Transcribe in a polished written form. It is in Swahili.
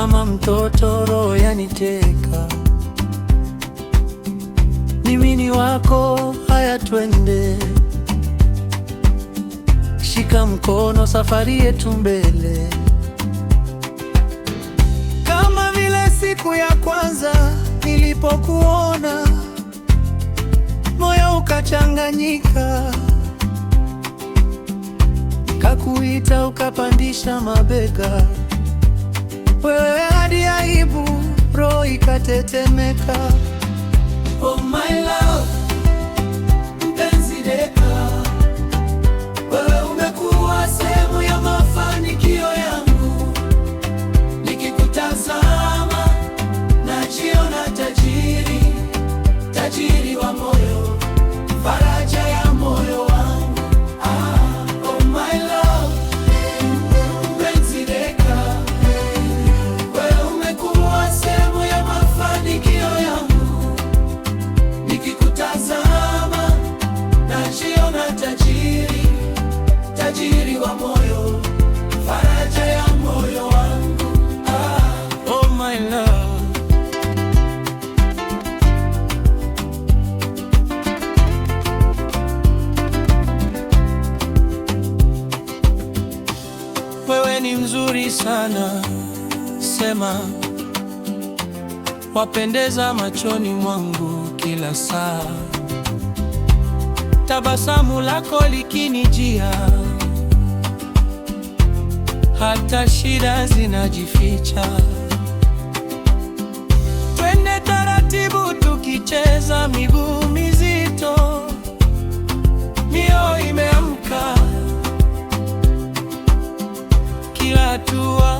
kama mtoto, roho yaniteka. Mimi ni wako, haya twende, shika mkono, safari yetu mbele. Kama vile siku ya kwanza nilipokuona, moyo ukachanganyika, kakuita ukapandisha mabega, wewe hadi aibu, roho ikatetemeka. Oh my love, mpenzi Deka, wewe umekuwa sehemu ya mafanikio yangu. Nikikutazama najiona tajiri, tajiri wa moyo, faraja ya moyo wangu. Oh my love, mpenzi Deka, wewe umekuwa sehemu ya mafanikio yangu. Nikikutazama najiona tajiri, tajiri wa moyo, faraja ya moyo wangu. Oh my love. Wewe ni mzuri sana, sema, wapendeza machoni mwangu kila saa. Tabasamu lako likinijia, hata shida zinajificha. Twende taratibu tukicheza, miguu mizito, mioyo imeamka, kila hatua